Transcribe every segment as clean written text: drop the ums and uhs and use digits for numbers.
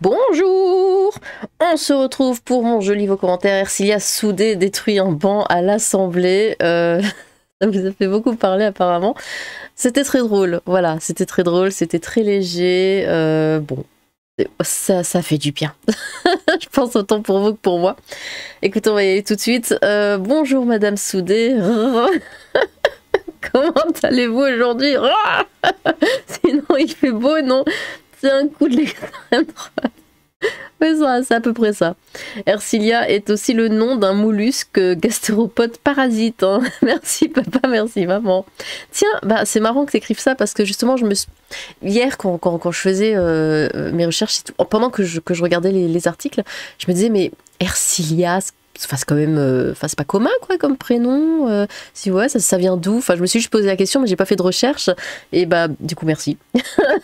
Bonjour! On se retrouve pour mon joli vos commentaires. Ercilia Soudé détruit un banc à l'Assemblée. Ça vous a fait beaucoup parler apparemment. C'était très drôle, voilà, c'était très drôle, c'était très léger. Bon, ça fait du bien. Je pense autant pour vous que pour moi. Écoutez, on va y aller tout de suite. Bonjour Madame Soudé. Comment allez-vous aujourd'hui? Sinon il fait beau, non? C'est un coup de l'extrême droite. Ouais, c'est à peu près ça. Ercilia est aussi le nom d'un mollusque gastéropode parasite. Hein. Merci papa, merci maman. Tiens, bah, c'est marrant que tu écrives ça parce que justement, hier, quand je faisais mes recherches, pendant que je regardais les articles, je me disais, mais Ercilia, c'est quand même, c'est pas commun quoi comme prénom. Si ouais, ça vient d'où? Enfin, je me suis juste posé la question, mais j'ai pas fait de recherche. Et bah, du coup, merci.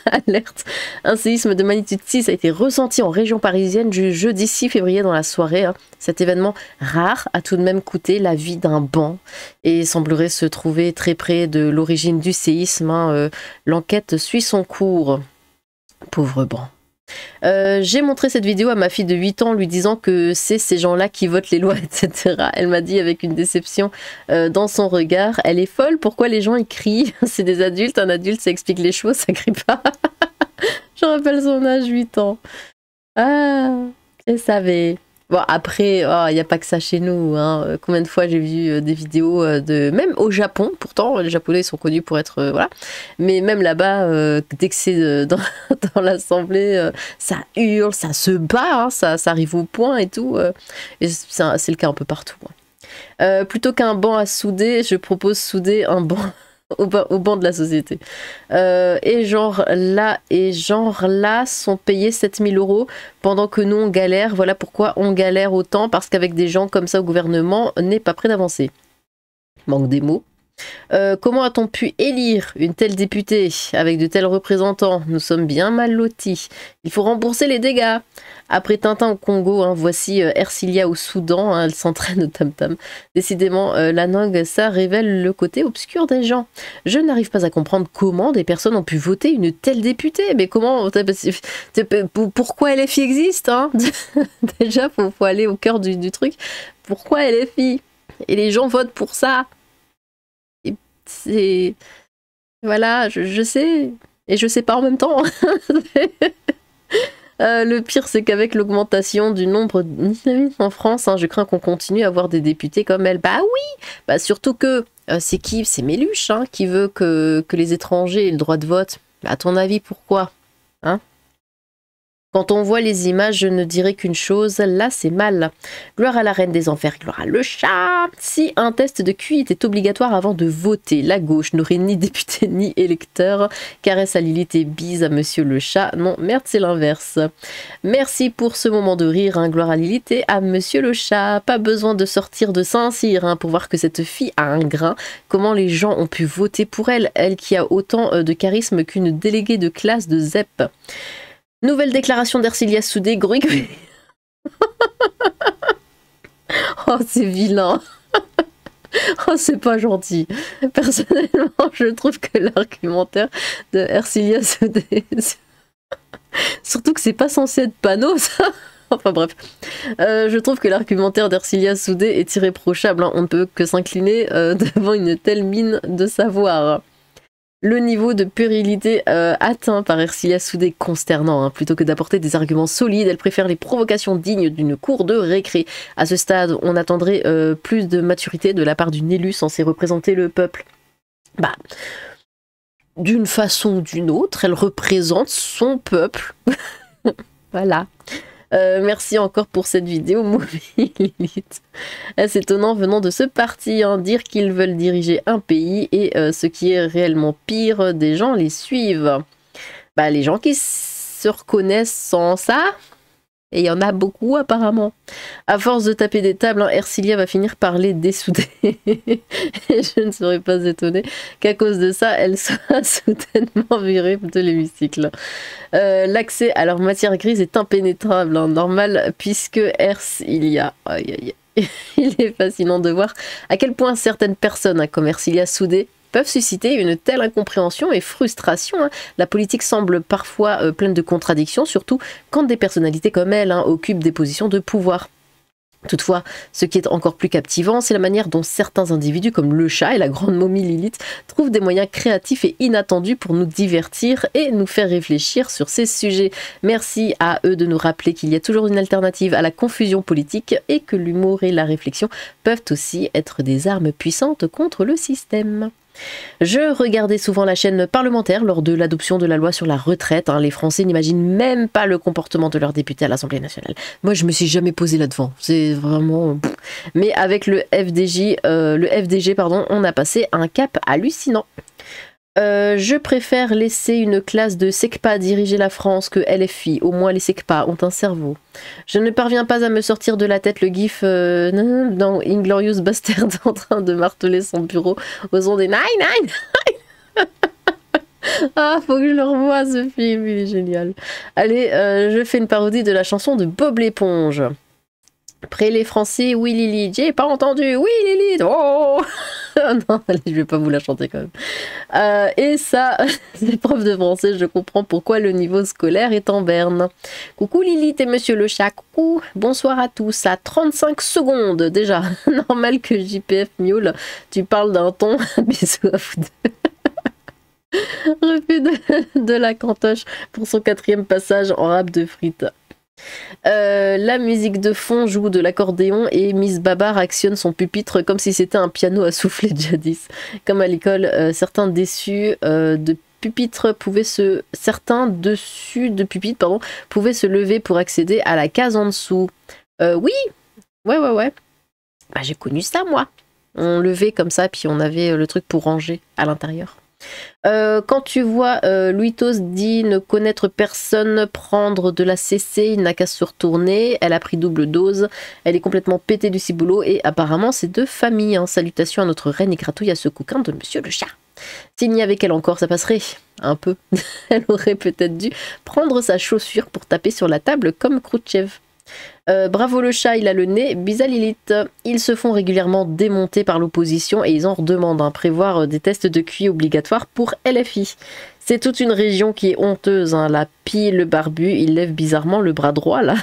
Alerte. Un séisme de magnitude 6 a été ressenti en région parisienne du jeudi 6 février dans la soirée. Hein. Cet événement rare a tout de même coûté la vie d'un banc et semblerait se trouver très près de l'origine du séisme. Hein. L'enquête suit son cours. Pauvre banc. J'ai montré cette vidéo à ma fille de 8 ans lui disant que c'est ces gens-là qui votent les lois, etc. Elle m'a dit avec une déception dans son regard, elle est folle, pourquoi les gens y crient? C'est des adultes, un adulte ça explique les choses, ça crie pas. Je rappelle son âge, 8 ans. Ah, elle savait. Bon, après, il n'y a pas que ça chez nous. Hein. Combien de fois j'ai vu des vidéos de... Même au Japon, pourtant, les Japonais sont connus pour être... voilà. Mais même là-bas, dès que c'est dans l'assemblée, ça hurle, ça se bat, hein, ça arrive au point et tout. Et c'est le cas un peu partout. Hein. Plutôt qu'un banc à souder, je propose souder un banc... au banc de la société. Et genre là sont payés 7000 € pendant que nous on galère. Voilà pourquoi on galère autant, parce qu'avec des gens comme ça au gouvernement, on n'est pas prêt d'avancer. Manque des mots. Comment a-t-on pu élire une telle députée avec de tels représentants? Nous sommes bien mal lotis. Il faut rembourser les dégâts. Après Tintin au Congo, hein, voici Ercilia au Soudan, hein, elle s'entraîne au tam-tam. Décidément, la langue, ça révèle le côté obscur des gens. Je n'arrive pas à comprendre comment des personnes ont pu voter une telle députée. Mais comment... Pourquoi LFI existe hein? Déjà, faut aller au cœur du truc. Pourquoi LFI? Et les gens votent pour ça. C'est... Voilà, je sais. Et je sais pas en même temps. Le pire, c'est qu'avec l'augmentation du nombre d'islamistes en France, hein, je crains qu'on continue à avoir des députés comme elle. Bah oui, bah surtout que c'est qui? C'est Méluche hein, qui veut que les étrangers aient le droit de vote. Bah, à ton avis, pourquoi hein? Quand on voit les images, je ne dirais qu'une chose, là c'est mal. Gloire à la reine des enfers, gloire à le chat. Si un test de QI était obligatoire avant de voter, la gauche n'aurait ni député ni électeur. Caresse à Lilith et bise à monsieur le chat. Non, merde, c'est l'inverse. Merci pour ce moment de rire, hein, gloire à Lilith et à monsieur le chat. Pas besoin de sortir de Saint-Cyr hein, pour voir que cette fille a un grain. Comment les gens ont pu voter pour elle, elle qui a autant de charisme qu'une déléguée de classe de ZEP. Nouvelle déclaration d'Ercilia Soudé, gruig. Oh, c'est vilain. Oh, c'est pas gentil. Personnellement, je trouve que l'argumentaire de Ercilia Soudé... Surtout que c'est pas censé être panneau, ça. Enfin bref. Je trouve que l'argumentaire d'Ercilia Soudé est irréprochable. Hein. On ne peut que s'incliner devant une telle mine de savoir. Le niveau de puérilité atteint par Ercilia Soudé est consternant. Hein. Plutôt que d'apporter des arguments solides, elle préfère les provocations dignes d'une cour de récré. À ce stade, on attendrait plus de maturité de la part d'une élue censée représenter le peuple. Bah, d'une façon ou d'une autre, elle représente son peuple. Voilà. Merci encore pour cette vidéo, Movie Lilith. C'est étonnant venant de ce parti, hein, dire qu'ils veulent diriger un pays et ce qui est réellement pire, des gens les suivent. Bah, les gens qui se reconnaissent sans ça, et il y en a beaucoup apparemment. À force de taper des tables, hein, Ercilia va finir par les dessouder. Et je ne serais pas étonnée qu'à cause de ça, elle soit soudainement virée de l'hémicycle. L'accès à leur matière grise est impénétrable, hein, normal, puisque Ercilia... Aïe, aïe, aïe. Il est fascinant de voir à quel point certaines personnes, hein, comme Ercilia Soudé, peuvent susciter une telle incompréhension et frustration. Hein. La politique semble parfois pleine de contradictions, surtout quand des personnalités comme elle occupent des positions de pouvoir. Toutefois, ce qui est encore plus captivant, c'est la manière dont certains individus, comme le chat et la grande momie Lilith, trouvent des moyens créatifs et inattendus pour nous divertir et nous faire réfléchir sur ces sujets. Merci à eux de nous rappeler qu'il y a toujours une alternative à la confusion politique et que l'humour et la réflexion peuvent aussi être des armes puissantes contre le système. Je regardais souvent la chaîne parlementaire lors de l'adoption de la loi sur la retraite. Les Français n'imaginent même pas le comportement de leurs députés à l'Assemblée nationale. Moi, je me suis jamais posé là-devant. C'est vraiment... Mais avec le FDG, on a passé un cap hallucinant. Je préfère laisser une classe de SECPA diriger la France que LFI. Au moins les SECPA ont un cerveau. Je ne parviens pas à me sortir de la tête le gif dans Inglorious Bastard en train de marteler son bureau au son des 999. Ah, faut que je le revoie ce film, il est génial. Allez, je fais une parodie de la chanson de Bob l'éponge. Après les Français, oui Lily, j'ai pas entendu, oui Lily, oh non, allez, je vais pas vous la chanter quand même. Et ça, les profs de français, je comprends pourquoi le niveau scolaire est en berne. Coucou Lilith et Monsieur le chat, coucou, bonsoir à tous, à 35 secondes déjà, normal que JPF miaule, tu parles d'un ton, bisous à vous deux. Refus de la cantoche pour son 4e passage en rap de frites. La musique de fond joue de l'accordéon et Miss Babar actionne son pupitre comme si c'était un piano à souffler jadis. Comme à l'école, certains dessus de pupitre pouvaient se lever pour accéder à la case en dessous. Oui, ouais. Bah, j'ai connu ça moi. On levait comme ça puis on avait le truc pour ranger à l'intérieur. Quand tu vois Louitos dit ne connaître personne prendre de la CC, il n'a qu'à se retourner, elle a pris double dose, elle est complètement pétée du ciboulot et apparemment c'est de famille. Hein. Salutations à notre reine et gratouille à ce coquin de Monsieur le chat. S'il n'y avait qu'elle encore, ça passerait un peu. Elle aurait peut-être dû prendre sa chaussure pour taper sur la table comme Khrouchtchev. Bravo le chat, il a le nez, bisa Lilith. Ils se font régulièrement démonter par l'opposition et ils en redemandent. Prévoir des tests de QI obligatoires pour LFI. C'est toute une région qui est honteuse. La pie, le barbu, il lève bizarrement le bras droit là.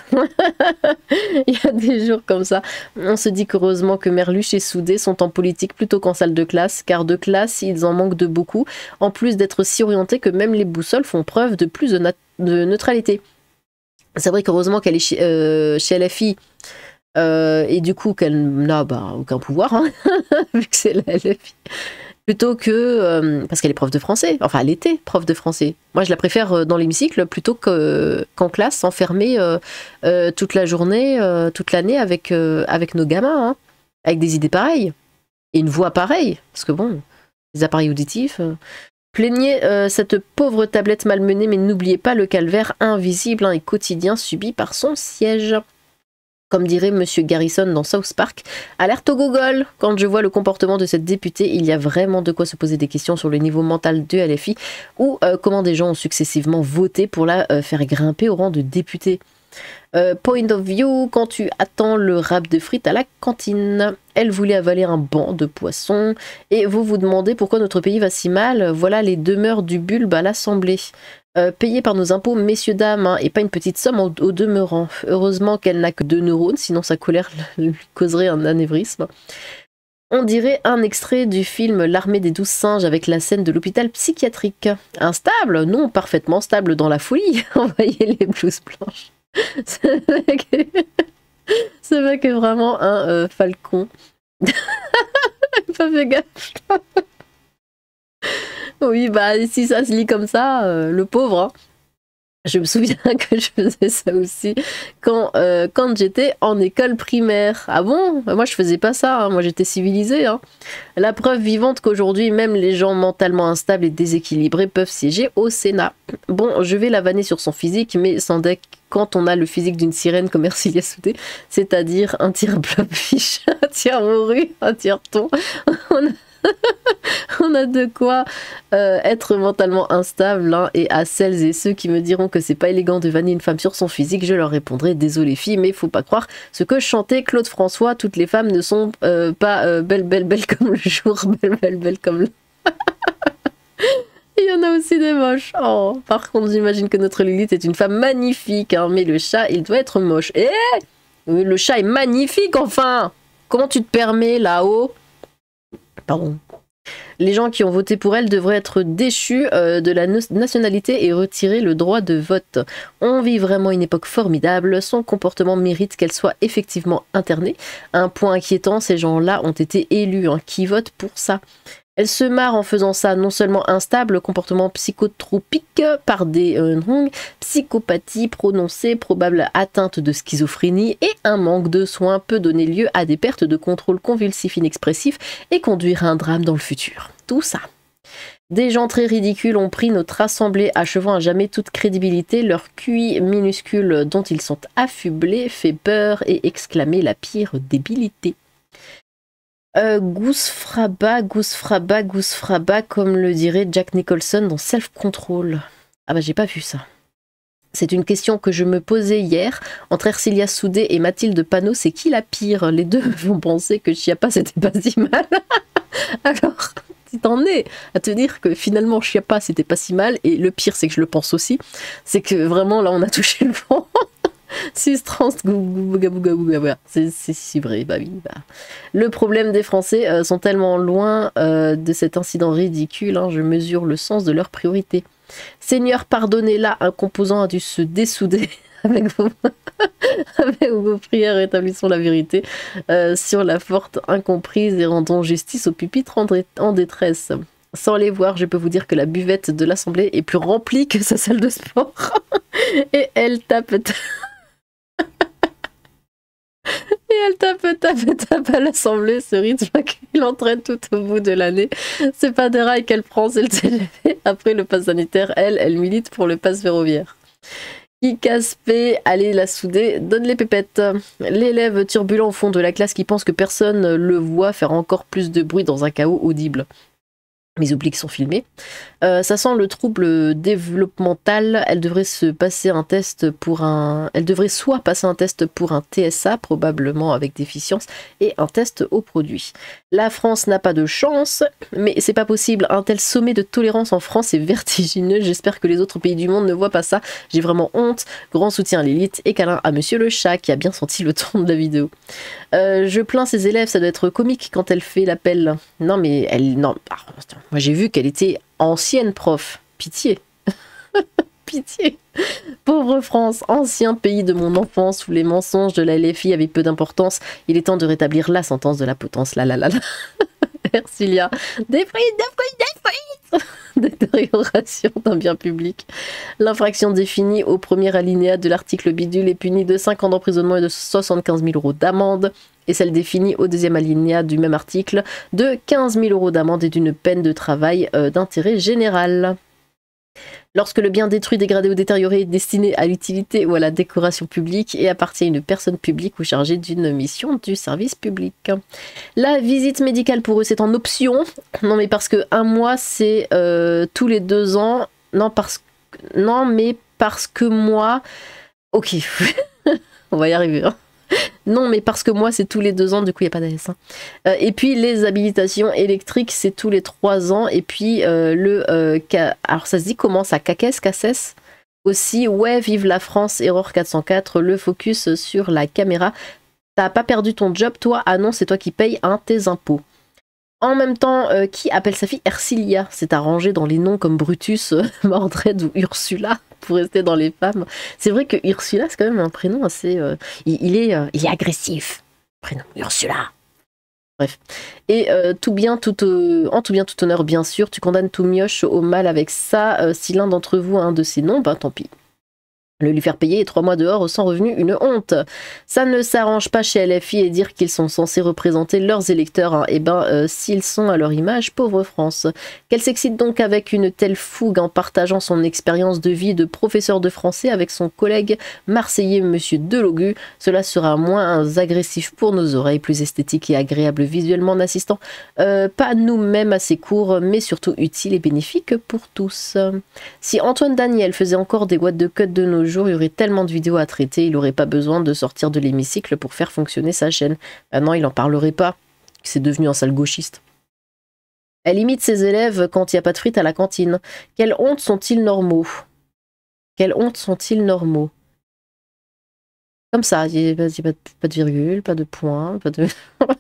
Il y a des jours comme ça. On se dit qu'heureusement que Merluche et Soudé sont en politique plutôt qu'en salle de classe, car de classe, ils en manquent de beaucoup, en plus d'être si orientés que même les boussoles font preuve de plus de neutralité. C'est vrai qu'heureusement qu'elle est chez LFI et du coup qu'elle n'a aucun pouvoir, hein, vu que c'est la LFI. Plutôt que... parce qu'elle est prof de français. Enfin, elle était prof de français. Moi, je la préfère dans l'hémicycle plutôt qu'en classe, enfermée toute la journée, toute l'année avec nos gamins, hein, avec des idées pareilles. Et une voix pareille. Parce que bon, les appareils auditifs... Plaignez cette pauvre tablette malmenée, mais n'oubliez pas le calvaire invisible et quotidien subi par son siège. Comme dirait Monsieur Garrison dans South Park, alerte au Google. Quand je vois le comportement de cette députée, il y a vraiment de quoi se poser des questions sur le niveau mental de LFI ou comment des gens ont successivement voté pour la faire grimper au rang de députée. Point of view, quand tu attends le rap de frites à la cantine. Elle voulait avaler un banc de poissons. Et vous vous demandez pourquoi notre pays va si mal. Voilà les demeures du bulbe à l'Assemblée. Payées par nos impôts, messieurs, dames, hein, et pas une petite somme au demeurant. Heureusement qu'elle n'a que 2 neurones, sinon sa colère lui causerait un anévrisme. On dirait un extrait du film L'armée des 12 singes avec la scène de l'hôpital psychiatrique. Instable? Non, parfaitement stable dans la folie. Envoyez les blouses blanches. Ce mec est vraiment un falcon. Pas fait gaffe. Oui, bah si ça se lit comme ça, le pauvre. Hein. Je me souviens que je faisais ça aussi quand j'étais en école primaire. Ah bon? Moi je faisais pas ça, hein. Moi j'étais civilisée. Hein. La preuve vivante qu'aujourd'hui même les gens mentalement instables et déséquilibrés peuvent siéger au Sénat. Bon, je vais la vanner sur son physique, mais sans deck quand on a le physique d'une sirène comme Ercilia Soudé, c'est-à-dire un tir blobfish, un tir morue, un tir thon. On a de quoi être mentalement instable, hein, et à celles et ceux qui me diront que c'est pas élégant de vanner une femme sur son physique, je leur répondrai désolé filles, mais faut pas croire ce que chantait Claude François, toutes les femmes ne sont pas belles comme le jour, belles comme le... y en a aussi des moches. Oh, par contre, j'imagine que notre Lilith est une femme magnifique, hein, mais le chat, il doit être moche. Eh, le chat est magnifique, enfin. Comment tu te permets, là-haut? Pardon. Les gens qui ont voté pour elle devraient être déchus de la nationalité et retirer le droit de vote. On vit vraiment une époque formidable. Son comportement mérite qu'elle soit effectivement internée. Un point inquiétant, ces gens-là ont été élus. Hein. Qui vote pour ça? Elle se marre en faisant ça, non seulement instable, comportement psychotropique par des psychopathie prononcée, probable atteinte de schizophrénie et un manque de soins peut donner lieu à des pertes de contrôle convulsif inexpressif et conduire à un drame dans le futur. Tout ça. Des gens très ridicules ont pris notre assemblée, achevant à jamais toute crédibilité. Leur QI minuscule dont ils sont affublés fait peur et exclamer la pire débilité. Goose Fraba, comme le dirait Jack Nicholson dans Self Control. Ah bah j'ai pas vu ça. C'est une question que je me posais hier. Entre Ercilia Soudé et Mathilde Panot, c'est qui la pire? Les deux vont penser que Chiappa c'était pas si mal. Alors, si t'en es à te dire que finalement Chiappa c'était pas si mal, et le pire c'est que je le pense aussi, c'est que vraiment là on a touché le fond. 6 trans, c'est si vrai, bah oui. Bah. Le problème des Français sont tellement loin de cet incident ridicule, hein, je mesure le sens de leurs priorités. Seigneur, pardonnez-la, un composant a dû se dessouder avec vos prières, rétablissons la vérité sur la forte incomprise et rendons justice aux pupitres en détresse. Sans les voir, je peux vous dire que la buvette de l'Assemblée est plus remplie que sa salle de sport. Et elle tape... Et elle tape à l'Assemblée, ce rythme qui l'entraîne tout au bout de l'année. C'est pas des rails qu'elle prend, c'est le TGV. Après le pass sanitaire, elle milite pour le pass ferroviaire. Qui casse-paix, allez la souder, donne les pépettes. L'élève turbulent au fond de la classe qui pense que personne le voit faire encore plus de bruit dans un chaos audible. Mes obliques sont filmés. Ça sent le trouble développemental. Elle devrait soit passer un test pour un TSA, probablement avec déficience, et un test au produit. La France n'a pas de chance, mais c'est pas possible. Un tel sommet de tolérance en France est vertigineux. J'espère que les autres pays du monde ne voient pas ça. J'ai vraiment honte. Grand soutien à l'élite et câlin à Monsieur le Chat qui a bien senti le ton de la vidéo. Je plains ses élèves, ça doit être comique quand elle fait l'appel. Non mais elle... Non, moi j'ai vu qu'elle était ancienne prof. Pitié. Pitié. Pauvre France, ancien pays de mon enfance où les mensonges de la LFI avaient peu d'importance. Il est temps de rétablir la sentence de la potence. La. Ercilia. Des frites. Détérioration d'un bien public. L'infraction définie au premier alinéa de l'article bidule est punie de 5 ans d'emprisonnement et de 75 000 € d'amende. Et celle définie au deuxième alinéa du même article de 15 000 € d'amende et d'une peine de travail d'intérêt général. Lorsque le bien détruit, dégradé ou détérioré est destiné à l'utilité ou à la décoration publique et appartient à une personne publique ou chargée d'une mission du service public. La visite médicale pour eux c'est en option. Non mais parce que un mois c'est tous les 2 ans. Non mais parce que moi... Ok, on va y arriver. Hein. Non, mais parce que moi, c'est tous les 2 ans, du coup, il n'y a pas d'AS. Hein. Et puis, les habilitations électriques, c'est tous les 3 ans. Et puis, alors, ça se dit comment ça? Casses aussi, ouais, vive la France, erreur 404, le focus sur la caméra. T'as pas perdu ton job, toi? Ah non, c'est toi qui payes tes impôts. En même temps, qui appelle sa fille Ercilia? C'est arrangé dans les noms comme Brutus, Mordred ou Ursula, pour rester dans les femmes. C'est vrai que Ursula, c'est quand même un prénom assez... il est agressif. Prénom Ursula. Bref. Et en tout bien, tout honneur, bien sûr, tu condamnes tout mioche au mal avec ça. Si l'un d'entre vous a un de ces noms, ben tant pis. Le lui faire payer 3 mois dehors sans revenu, une honte. Ça ne s'arrange pas chez LFI et dire qu'ils sont censés représenter leurs électeurs. Hein. Et ben, s'ils sont à leur image, pauvre France. Qu'elle s'excite donc avec une telle fougue en partageant son expérience de vie de professeur de français avec son collègue marseillais Monsieur Delogu. Cela sera moins agressif pour nos oreilles, plus esthétique et agréable visuellement en assistant. Pas nous-mêmes à ces cours, mais surtout utile et bénéfique pour tous. Si Antoine Daniel faisait encore des what the cut de nos jours, il y aurait tellement de vidéos à traiter, il n'aurait pas besoin de sortir de l'hémicycle pour faire fonctionner sa chaîne. Ah non, il n'en parlerait pas. C'est devenu un sale gauchiste. Elle imite ses élèves quand il n'y a pas de frites à la cantine. Quelle honte sont-ils normaux? Quelle honte sont-ils normaux? Comme ça, il n'y a pas de virgule, pas de point, pas de...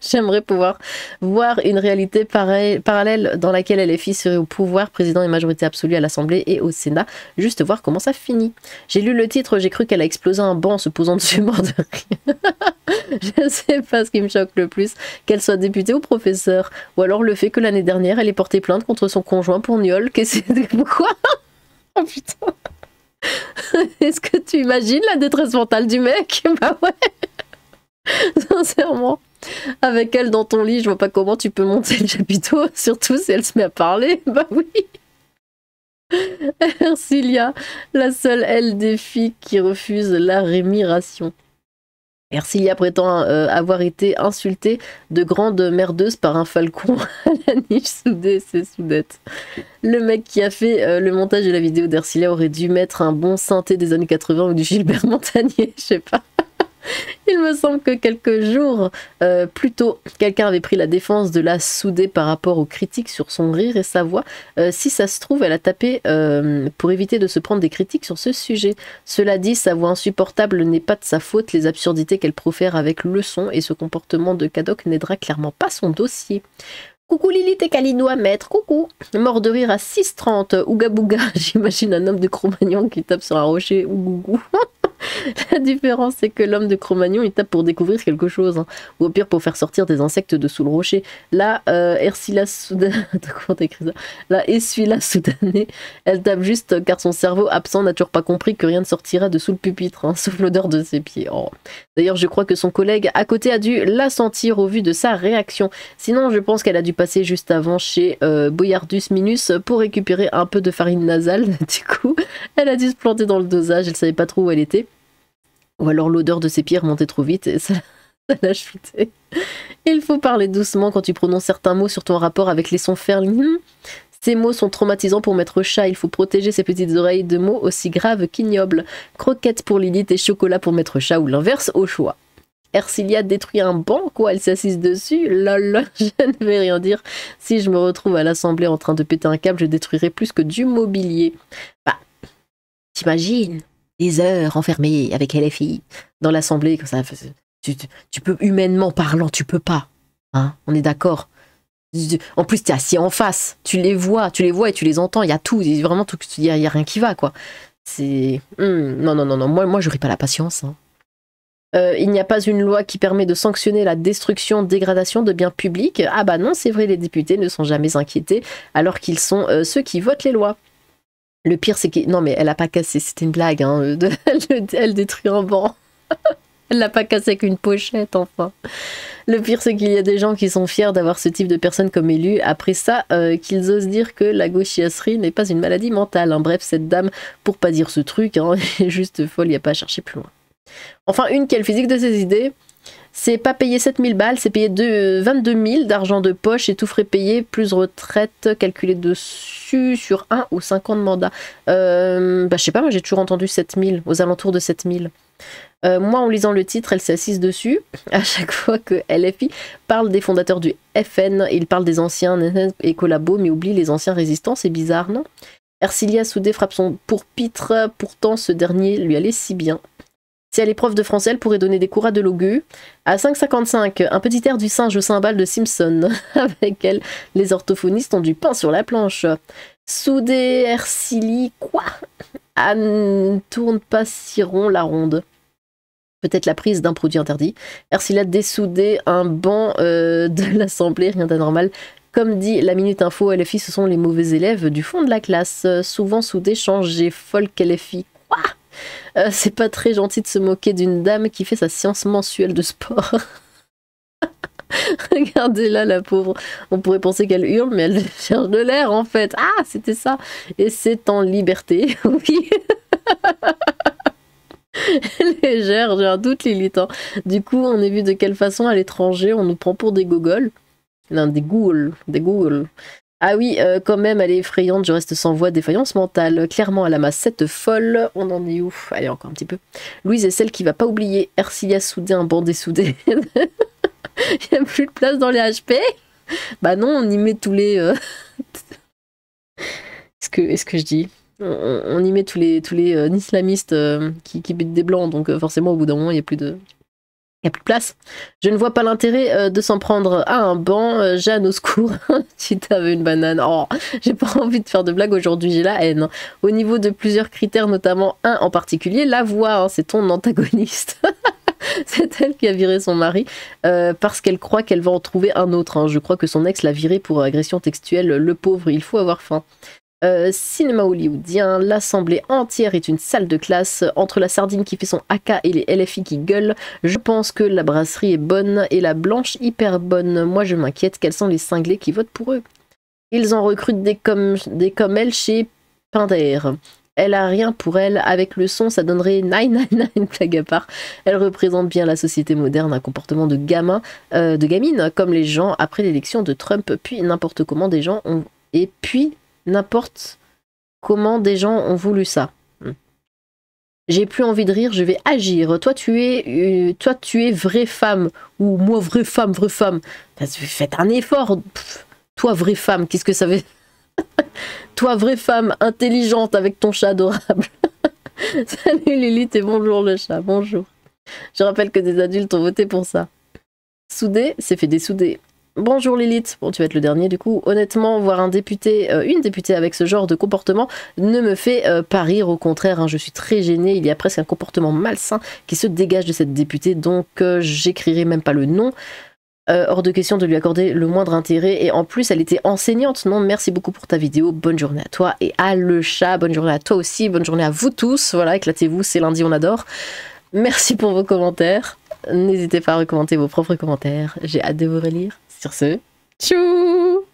J'aimerais pouvoir voir une réalité parallèle dans laquelle LFI serait au pouvoir, président et majorité absolue à l'Assemblée et au Sénat, juste voir comment ça finit. J'ai lu le titre, j'ai cru qu'elle a explosé un banc en se posant dessus mort de rire. Je sais pas ce qui me choque le plus, qu'elle soit députée ou professeure, ou alors le fait que l'année dernière, elle ait porté plainte contre son conjoint pour Niol. Pourquoi? Oh putain. Est-ce que tu imagines la détresse mentale du mec? Bah ouais. Sincèrement. Avec elle dans ton lit, je vois pas comment tu peux monter le chapiteau, surtout si elle se met à parler. Bah oui. Ercilia, la seule elle des filles qui refuse la rémiration. Ercilia prétend avoir été insultée de grande merdeuse par un falcon à la niche soudée, c'est soudette. Le mec qui a fait le montage de la vidéo d'Ercilia aurait dû mettre un bon synthé des années 80 ou du Gilbert Montagnier, je sais pas. Il me semble que quelques jours plus tôt, quelqu'un avait pris la défense de la soudée par rapport aux critiques sur son rire et sa voix. Si ça se trouve, elle a tapé pour éviter de se prendre des critiques sur ce sujet. Cela dit, sa voix insupportable n'est pas de sa faute. Les absurdités qu'elle profère avec le son et ce comportement de Cadoc n'aidera clairement pas son dossier. Coucou Lilith et Kalinoua, maître, coucou. Mort de rire à 6h30, Ouga Bouga. J'imagine un homme de Cro-Magnon qui tape sur un rocher, ougougou. La différence, c'est que l'homme de Cro-Magnon, il tape pour découvrir quelque chose, hein. Ou au pire pour faire sortir des insectes de sous le rocher. Là, Ercilia Soudanais, comment t'écris ça? Là, Essuie-la Soudanais, elle tape juste car son cerveau absent n'a toujours pas compris que rien ne sortira de sous le pupitre, hein, sauf l'odeur de ses pieds. Oh. D'ailleurs, je crois que son collègue à côté a dû la sentir au vu de sa réaction. Sinon, je pense qu'elle a dû passer juste avant chez Boyardus Minus pour récupérer un peu de farine nasale. Du coup, elle a dû se planter dans le dosage, elle savait pas trop où elle était. Ou alors l'odeur de ses pieds remontait trop vite et ça l'a chuté. Il faut parler doucement quand tu prononces certains mots, surtout en rapport avec les sons ferlés. Ces mots sont traumatisants pour Maître Chat. Il faut protéger ses petites oreilles de mots aussi graves qu'ignobles. Croquettes pour Lilith et chocolat pour Maître Chat ou l'inverse au choix. Ercilia détruit un banc, quoi, elle s'assise dessus. Lol, je ne vais rien dire. Si je me retrouve à l'Assemblée en train de péter un câble, je détruirai plus que du mobilier. Bah, t'imagines des heures enfermées avec LFI dans l'Assemblée, comme ça, tu peux, humainement parlant, tu peux pas. Hein, on est d'accord. En plus, t'es assis en face, tu les vois et tu les entends, il y a tout, vraiment tout, il y a rien qui va, quoi. C'est... non, moi j'aurais pas la patience. Hein. Il n'y a pas une loi qui permet de sanctionner la destruction, dégradation de biens publics. Ah bah non, c'est vrai, les députés ne sont jamais inquiétés, alors qu'ils sont ceux qui votent les lois. Le pire, c'est que... Non, mais elle a pas cassé, c'était une blague, hein. Elle détruit un banc. Elle l'a pas cassé avec une pochette, enfin. Le pire, c'est qu'il y a des gens qui sont fiers d'avoir ce type de personnes comme élus. Après ça, qu'ils osent dire que la gauchiasserie n'est pas une maladie mentale. Hein. Bref, cette dame, pour pas dire ce truc, hein, est juste folle, il n'y a pas à chercher plus loin. Enfin, une qui a le physique de ses idées, c'est pas payer 7000 balles, c'est payer 22 000 d'argent de poche et tout frais payé, plus retraite calculée dessus sur 1 ou 5 ans de mandat. Je sais pas, moi j'ai toujours entendu 7000, aux alentours de 7000. Moi, en lisant le titre, elle s'est assise dessus. À chaque fois que LFI parle des fondateurs du FN, il parle des anciens et collabos, mais oublie les anciens résistants, c'est bizarre, non? Ercilia Soudé frappe son pourpitre, pourtant ce dernier lui allait si bien. Si elle est prof de français, elle pourrait donner des cours à Delogu. À 5,55, un petit air du singe au cymbale de Simpson. Avec elle, les orthophonistes ont du pain sur la planche. Soudé, Ercili, quoi? Anne tourne pas si rond la ronde. Peut-être la prise d'un produit interdit. Ercilia dessoudé un banc de l'Assemblée, rien d'anormal. Comme dit la Minute Info, LFI, ce sont les mauvais élèves du fond de la classe. Souvent soudés, changés, folk LFI. Quoi? C'est pas très gentil de se moquer d'une dame qui fait sa séance mensuelle de sport. Regardez-la, la pauvre. On pourrait penser qu'elle hurle, mais elle cherche de l'air, en fait. Ah, c'était ça. Et c'est en liberté, oui. Légère, j'ai un doute, Lilith. Hein. Du coup, on est vu de quelle façon à l'étranger on nous prend pour des gogoles. Non, des ghouls. Des ghouls. Ah oui, quand même, elle est effrayante, je reste sans voix, défaillance mentale. Clairement, elle amasse cette folle. On en est où? Allez, encore un petit peu. Louise est celle qui va pas oublier. Ercilia soudé, un banc dessoudé. Il n'y a plus de place dans les HP. Bah non, on y met tous les... Est-ce que je dis on y met tous les islamistes qui butent des blancs, donc forcément au bout d'un moment il n'y a plus de... Il n'y a plus de place. Je ne vois pas l'intérêt de s'en prendre à un banc. Jeanne, au secours. Si t'avais une banane. Oh, j'ai pas envie de faire de blagues aujourd'hui, j'ai la haine. Au niveau de plusieurs critères, notamment un en particulier, la voix, hein, c'est ton antagoniste. C'est elle qui a viré son mari parce qu'elle croit qu'elle va en trouver un autre. Hein. Je crois que son ex l'a viré pour agression textuelle. Le pauvre, il faut avoir faim. Cinéma hollywoodien, l'assemblée entière est une salle de classe. Entre la sardine qui fait son AK et les LFI qui gueulent, je pense que la brasserie est bonne et la blanche hyper bonne. Moi je m'inquiète, quels sont les cinglés qui votent pour eux? Ils en recrutent des comme elle chez Pinder. Elle a rien pour elle, avec le son ça donnerait 999 blague à part. Elle représente bien la société moderne, un comportement de gamin, de gamine, comme les gens après l'élection de Trump, puis n'importe comment des gens ont... Et puis n'importe comment des gens ont voulu ça. J'ai plus envie de rire, je vais agir. Toi tu es vraie femme. Ou moi vraie femme, vraie femme. Faites un effort. Pff, toi vraie femme, qu'est-ce que ça veut... Toi vraie femme intelligente avec ton chat adorable. Salut Lilith et bonjour le chat, bonjour. Je rappelle que des adultes ont voté pour ça. Soudé, c'est fait dessouder. Bonjour Lilith, bon tu vas être le dernier du coup. Honnêtement, voir un député, une députée avec ce genre de comportement ne me fait pas rire, au contraire, hein, je suis très gênée, il y a presque un comportement malsain qui se dégage de cette députée, donc j'écrirai même pas le nom. Hors de question de lui accorder le moindre intérêt, et en plus elle était enseignante. Non, merci beaucoup pour ta vidéo, bonne journée à toi et à le chat, bonne journée à toi aussi, bonne journée à vous tous, voilà, éclatez-vous, c'est lundi, on adore. Merci pour vos commentaires, n'hésitez pas à recommander vos propres commentaires, j'ai hâte de vous relire. Sur ce, tchou!